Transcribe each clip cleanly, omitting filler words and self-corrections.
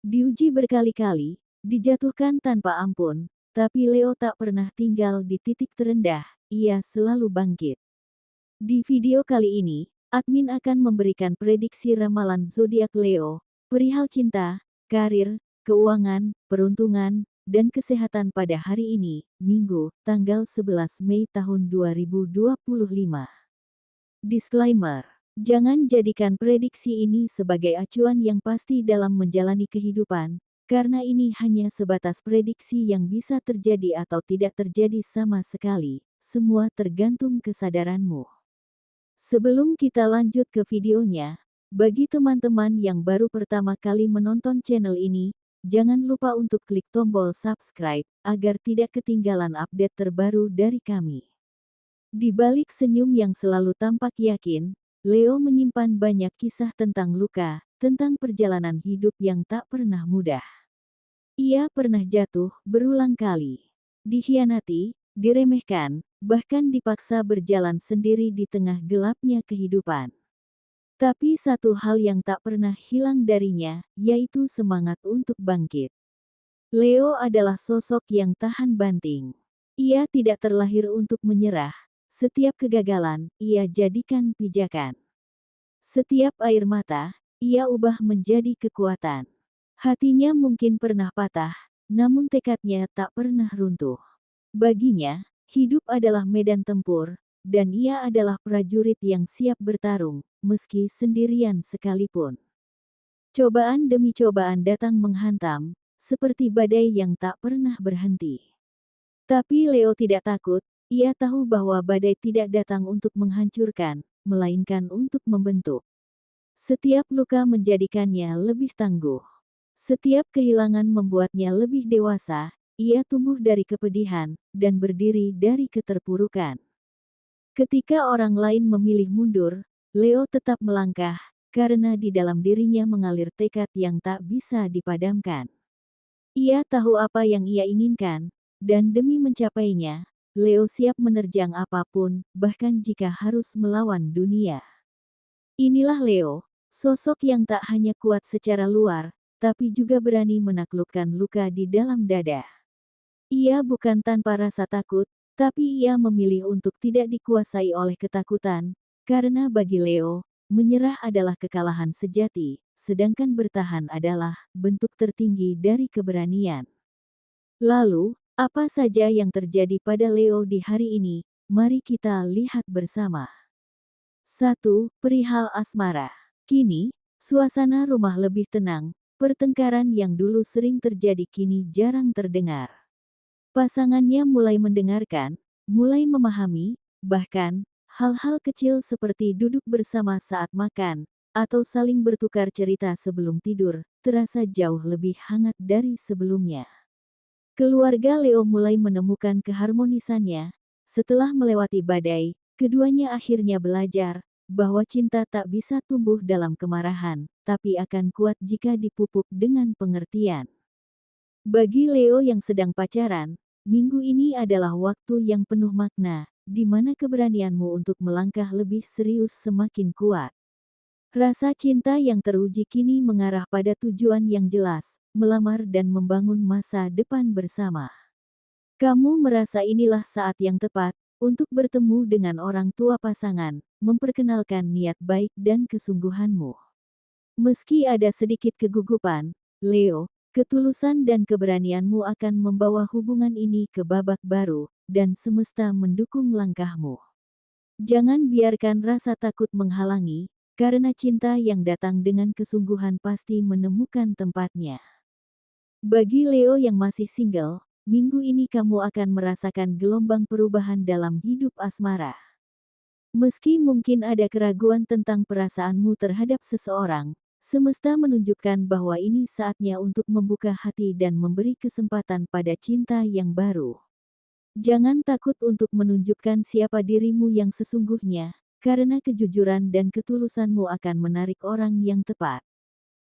Diuji berkali-kali, dijatuhkan tanpa ampun, tapi Leo tak pernah tinggal di titik terendah, ia selalu bangkit. Di video kali ini, admin akan memberikan prediksi ramalan zodiak Leo, perihal cinta, karir, keuangan, peruntungan, dan kesehatan pada hari ini, Minggu, tanggal 11 Mei tahun 2025. Disclaimer: jangan jadikan prediksi ini sebagai acuan yang pasti dalam menjalani kehidupan, karena ini hanya sebatas prediksi yang bisa terjadi atau tidak terjadi sama sekali. Semua tergantung kesadaranmu. Sebelum kita lanjut ke videonya, bagi teman-teman yang baru pertama kali menonton channel ini, jangan lupa untuk klik tombol subscribe, agar tidak ketinggalan update terbaru dari kami. Di balik senyum yang selalu tampak yakin, Leo menyimpan banyak kisah tentang luka, tentang perjalanan hidup yang tak pernah mudah. Ia pernah jatuh berulang kali, dikhianati, diremehkan, bahkan dipaksa berjalan sendiri di tengah gelapnya kehidupan. Tapi satu hal yang tak pernah hilang darinya, yaitu semangat untuk bangkit. Leo adalah sosok yang tahan banting. Ia tidak terlahir untuk menyerah. Setiap kegagalan, ia jadikan pijakan. Setiap air mata, ia ubah menjadi kekuatan. Hatinya mungkin pernah patah, namun tekadnya tak pernah runtuh. Baginya, hidup adalah medan tempur, dan ia adalah prajurit yang siap bertarung, meski sendirian sekalipun. Cobaan demi cobaan datang menghantam, seperti badai yang tak pernah berhenti. Tapi Leo tidak takut, ia tahu bahwa badai tidak datang untuk menghancurkan, melainkan untuk membentuk. Setiap luka menjadikannya lebih tangguh. Setiap kehilangan membuatnya lebih dewasa, ia tumbuh dari kepedihan, dan berdiri dari keterpurukan. Ketika orang lain memilih mundur, Leo tetap melangkah, karena di dalam dirinya mengalir tekad yang tak bisa dipadamkan. Ia tahu apa yang ia inginkan, dan demi mencapainya, Leo siap menerjang apapun, bahkan jika harus melawan dunia. Inilah Leo, sosok yang tak hanya kuat secara luar, tapi juga berani menaklukkan luka di dalam dada. Ia bukan tanpa rasa takut, tapi ia memilih untuk tidak dikuasai oleh ketakutan, karena bagi Leo, menyerah adalah kekalahan sejati, sedangkan bertahan adalah bentuk tertinggi dari keberanian. Lalu, apa saja yang terjadi pada Leo di hari ini? Mari kita lihat bersama. 1. Perihal asmara. Kini, suasana rumah lebih tenang. Pertengkaran yang dulu sering terjadi kini jarang terdengar. Pasangannya mulai mendengarkan, mulai memahami, bahkan, hal-hal kecil seperti duduk bersama saat makan, atau saling bertukar cerita sebelum tidur, terasa jauh lebih hangat dari sebelumnya. Keluarga Leo mulai menemukan keharmonisannya. Setelah melewati badai, keduanya akhirnya belajar bahwa cinta tak bisa tumbuh dalam kemarahan, tapi akan kuat jika dipupuk dengan pengertian. Bagi Leo yang sedang pacaran, minggu ini adalah waktu yang penuh makna, di mana keberanianmu untuk melangkah lebih serius semakin kuat. Rasa cinta yang teruji kini mengarah pada tujuan yang jelas, melamar dan membangun masa depan bersama. Kamu merasa inilah saat yang tepat untuk bertemu dengan orang tua pasangan, memperkenalkan niat baik dan kesungguhanmu. Meski ada sedikit kegugupan, Leo, ketulusan dan keberanianmu akan membawa hubungan ini ke babak baru, dan semesta mendukung langkahmu. Jangan biarkan rasa takut menghalangi, karena cinta yang datang dengan kesungguhan pasti menemukan tempatnya. Bagi Leo yang masih single, minggu ini kamu akan merasakan gelombang perubahan dalam hidup asmara. Meski mungkin ada keraguan tentang perasaanmu terhadap seseorang, semesta menunjukkan bahwa ini saatnya untuk membuka hati dan memberi kesempatan pada cinta yang baru. Jangan takut untuk menunjukkan siapa dirimu yang sesungguhnya, karena kejujuran dan ketulusanmu akan menarik orang yang tepat.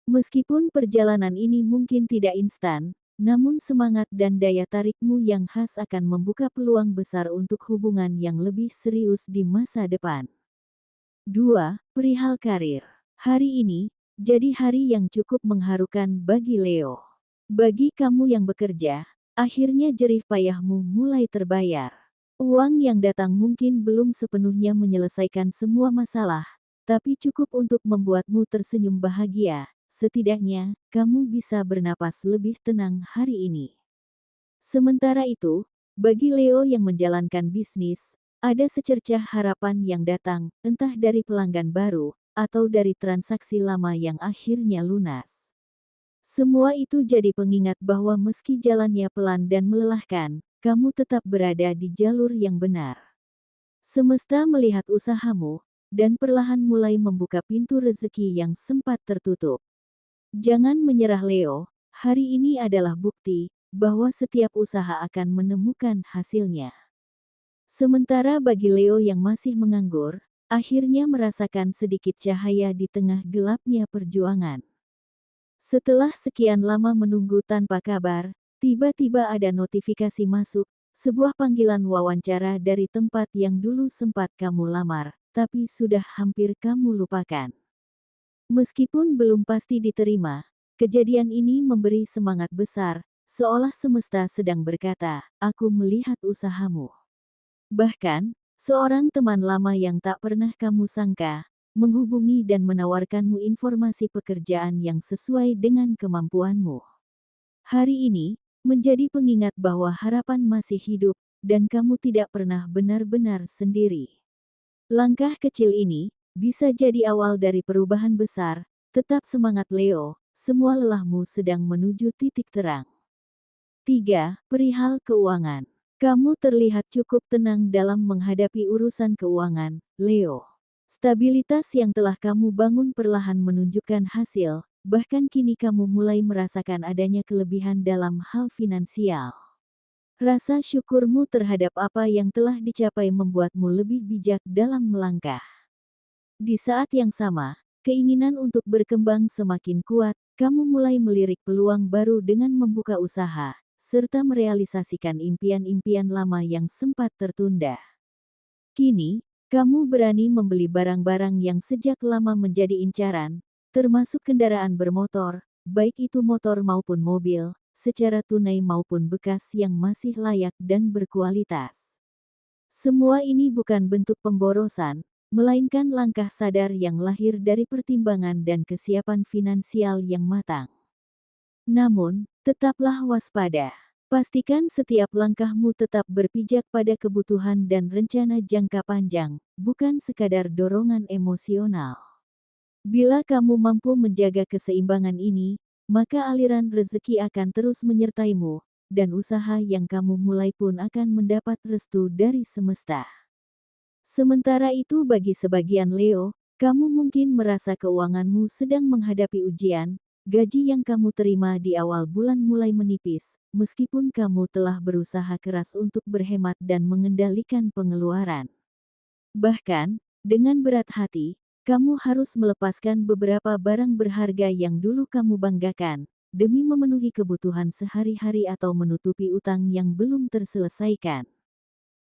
Meskipun perjalanan ini mungkin tidak instan, namun semangat dan daya tarikmu yang khas akan membuka peluang besar untuk hubungan yang lebih serius di masa depan. 2. Perihal karir. Hari ini, jadi hari yang cukup mengharukan bagi Leo. Bagi kamu yang bekerja, akhirnya jerih payahmu mulai terbayar. Uang yang datang mungkin belum sepenuhnya menyelesaikan semua masalah, tapi cukup untuk membuatmu tersenyum bahagia. Setidaknya, kamu bisa bernapas lebih tenang hari ini. Sementara itu, bagi Leo yang menjalankan bisnis, ada secercah harapan yang datang, entah dari pelanggan baru, atau dari transaksi lama yang akhirnya lunas. Semua itu jadi pengingat bahwa meski jalannya pelan dan melelahkan, kamu tetap berada di jalur yang benar. Semesta melihat usahamu, dan perlahan mulai membuka pintu rezeki yang sempat tertutup. Jangan menyerah Leo, hari ini adalah bukti bahwa setiap usaha akan menemukan hasilnya. Sementara bagi Leo yang masih menganggur, akhirnya merasakan sedikit cahaya di tengah gelapnya perjuangan. Setelah sekian lama menunggu tanpa kabar, tiba-tiba ada notifikasi masuk, sebuah panggilan wawancara dari tempat yang dulu sempat kamu lamar, tapi sudah hampir kamu lupakan. Meskipun belum pasti diterima, kejadian ini memberi semangat besar, seolah semesta sedang berkata, "Aku melihat usahamu." Bahkan, seorang teman lama yang tak pernah kamu sangka, menghubungi dan menawarkanmu informasi pekerjaan yang sesuai dengan kemampuanmu. Hari ini, menjadi pengingat bahwa harapan masih hidup, dan kamu tidak pernah benar-benar sendiri. Langkah kecil ini, bisa jadi awal dari perubahan besar. Tetap semangat Leo, semua lelahmu sedang menuju titik terang. 3. Perihal keuangan. Kamu terlihat cukup tenang dalam menghadapi urusan keuangan, Leo. Stabilitas yang telah kamu bangun perlahan menunjukkan hasil, bahkan kini kamu mulai merasakan adanya kelebihan dalam hal finansial. Rasa syukurmu terhadap apa yang telah dicapai membuatmu lebih bijak dalam melangkah. Di saat yang sama, keinginan untuk berkembang semakin kuat, kamu mulai melirik peluang baru dengan membuka usaha, serta merealisasikan impian-impian lama yang sempat tertunda. Kini, kamu berani membeli barang-barang yang sejak lama menjadi incaran, termasuk kendaraan bermotor, baik itu motor maupun mobil, secara tunai maupun bekas yang masih layak dan berkualitas. Semua ini bukan bentuk pemborosan, melainkan langkah sadar yang lahir dari pertimbangan dan kesiapan finansial yang matang. Namun, tetaplah waspada. Pastikan setiap langkahmu tetap berpijak pada kebutuhan dan rencana jangka panjang, bukan sekadar dorongan emosional. Bila kamu mampu menjaga keseimbangan ini, maka aliran rezeki akan terus menyertaimu, dan usaha yang kamu mulai pun akan mendapat restu dari semesta. Sementara itu bagi sebagian Leo, kamu mungkin merasa keuanganmu sedang menghadapi ujian. Gaji yang kamu terima di awal bulan mulai menipis, meskipun kamu telah berusaha keras untuk berhemat dan mengendalikan pengeluaran. Bahkan, dengan berat hati, kamu harus melepaskan beberapa barang berharga yang dulu kamu banggakan, demi memenuhi kebutuhan sehari-hari atau menutupi utang yang belum terselesaikan.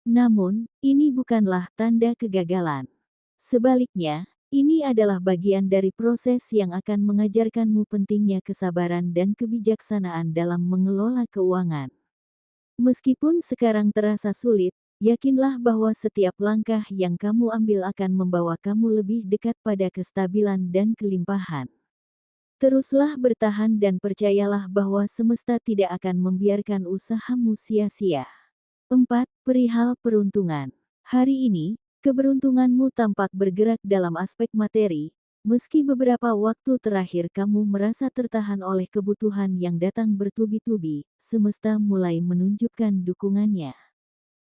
Namun, ini bukanlah tanda kegagalan. Sebaliknya, ini adalah bagian dari proses yang akan mengajarkanmu pentingnya kesabaran dan kebijaksanaan dalam mengelola keuangan. Meskipun sekarang terasa sulit, yakinlah bahwa setiap langkah yang kamu ambil akan membawa kamu lebih dekat pada kestabilan dan kelimpahan. Teruslah bertahan dan percayalah bahwa semesta tidak akan membiarkan usahamu sia-sia. 4. Perihal peruntungan. Hari ini, keberuntunganmu tampak bergerak dalam aspek materi, meski beberapa waktu terakhir kamu merasa tertahan oleh kebutuhan yang datang bertubi-tubi, semesta mulai menunjukkan dukungannya.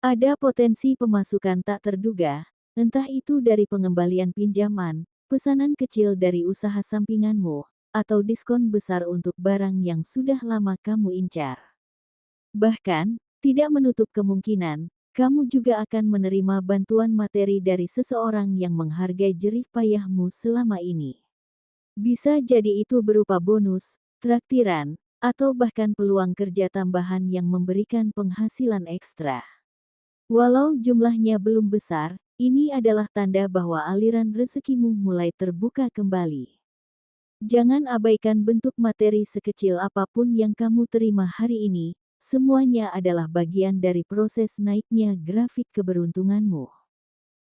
Ada potensi pemasukan tak terduga, entah itu dari pengembalian pinjaman, pesanan kecil dari usaha sampinganmu, atau diskon besar untuk barang yang sudah lama kamu incar. Bahkan, tidak menutup kemungkinan, kamu juga akan menerima bantuan materi dari seseorang yang menghargai jerih payahmu selama ini. Bisa jadi itu berupa bonus, traktiran, atau bahkan peluang kerja tambahan yang memberikan penghasilan ekstra. Walau jumlahnya belum besar, ini adalah tanda bahwa aliran rezekimu mulai terbuka kembali. Jangan abaikan bentuk materi sekecil apapun yang kamu terima hari ini, semuanya adalah bagian dari proses naiknya grafik keberuntunganmu.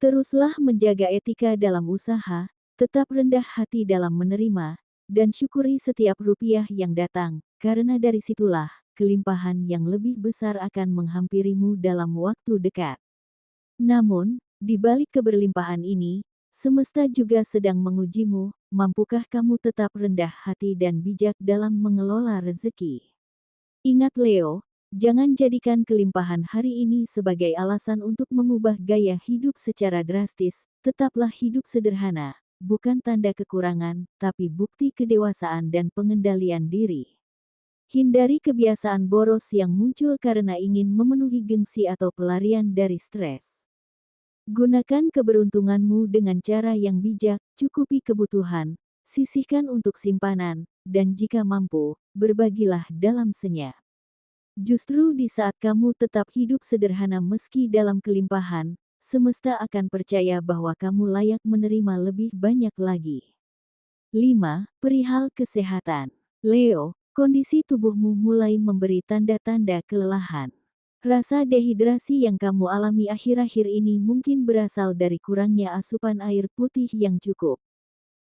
Teruslah menjaga etika dalam usaha, tetap rendah hati dalam menerima, dan syukuri setiap rupiah yang datang, karena dari situlah, kelimpahan yang lebih besar akan menghampirimu dalam waktu dekat. Namun, di balik keberlimpahan ini, semesta juga sedang mengujimu, mampukah kamu tetap rendah hati dan bijak dalam mengelola rezeki. Ingat Leo, jangan jadikan kelimpahan hari ini sebagai alasan untuk mengubah gaya hidup secara drastis, tetaplah hidup sederhana, bukan tanda kekurangan, tapi bukti kedewasaan dan pengendalian diri. Hindari kebiasaan boros yang muncul karena ingin memenuhi gengsi atau pelarian dari stres. Gunakan keberuntunganmu dengan cara yang bijak, cukupi kebutuhan, sisihkan untuk simpanan, dan jika mampu, berbagilah dalam senyap. Justru di saat kamu tetap hidup sederhana meski dalam kelimpahan, semesta akan percaya bahwa kamu layak menerima lebih banyak lagi. 5. Perihal kesehatan. Leo, kondisi tubuhmu mulai memberi tanda-tanda kelelahan. Rasa dehidrasi yang kamu alami akhir-akhir ini mungkin berasal dari kurangnya asupan air putih yang cukup.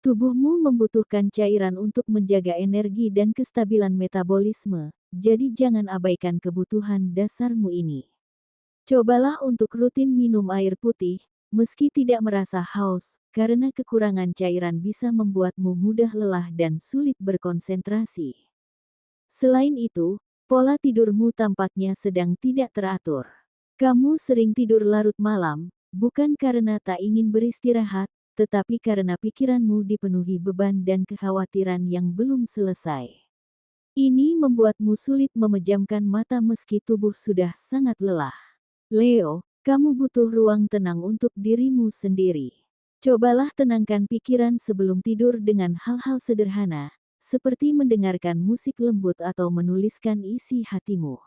Tubuhmu membutuhkan cairan untuk menjaga energi dan kestabilan metabolisme, jadi jangan abaikan kebutuhan dasarmu ini. Cobalah untuk rutin minum air putih, meski tidak merasa haus, karena kekurangan cairan bisa membuatmu mudah lelah dan sulit berkonsentrasi. Selain itu, pola tidurmu tampaknya sedang tidak teratur. Kamu sering tidur larut malam, bukan karena tak ingin beristirahat, tetapi karena pikiranmu dipenuhi beban dan kekhawatiran yang belum selesai. Ini membuatmu sulit memejamkan mata meski tubuh sudah sangat lelah. Leo, kamu butuh ruang tenang untuk dirimu sendiri. Cobalah tenangkan pikiran sebelum tidur dengan hal-hal sederhana, seperti mendengarkan musik lembut atau menuliskan isi hatimu.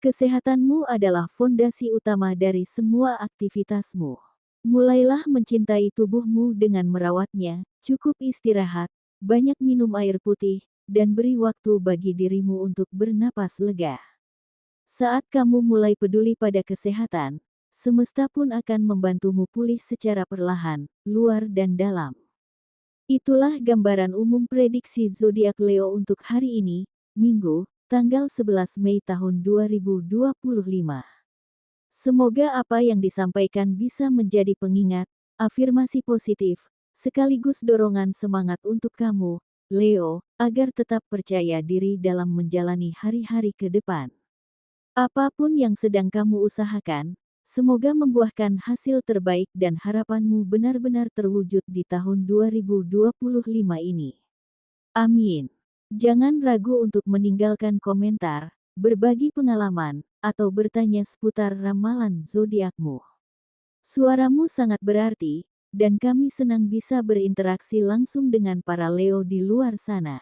Kesehatanmu adalah fondasi utama dari semua aktivitasmu. Mulailah mencintai tubuhmu dengan merawatnya, cukup istirahat, banyak minum air putih, dan beri waktu bagi dirimu untuk bernapas lega. Saat kamu mulai peduli pada kesehatan, semesta pun akan membantumu pulih secara perlahan, luar dan dalam. Itulah gambaran umum prediksi zodiak Leo untuk hari ini, Minggu, tanggal 11 Mei tahun 2025. Semoga apa yang disampaikan bisa menjadi pengingat, afirmasi positif, sekaligus dorongan semangat untuk kamu, Leo, agar tetap percaya diri dalam menjalani hari-hari ke depan. Apapun yang sedang kamu usahakan, semoga membuahkan hasil terbaik dan harapanmu benar-benar terwujud di tahun 2025 ini. Amin. Jangan ragu untuk meninggalkan komentar, berbagi pengalaman, atau bertanya seputar ramalan zodiakmu. Suaramu sangat berarti, dan kami senang bisa berinteraksi langsung dengan para Leo di luar sana.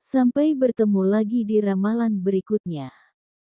Sampai bertemu lagi di ramalan berikutnya.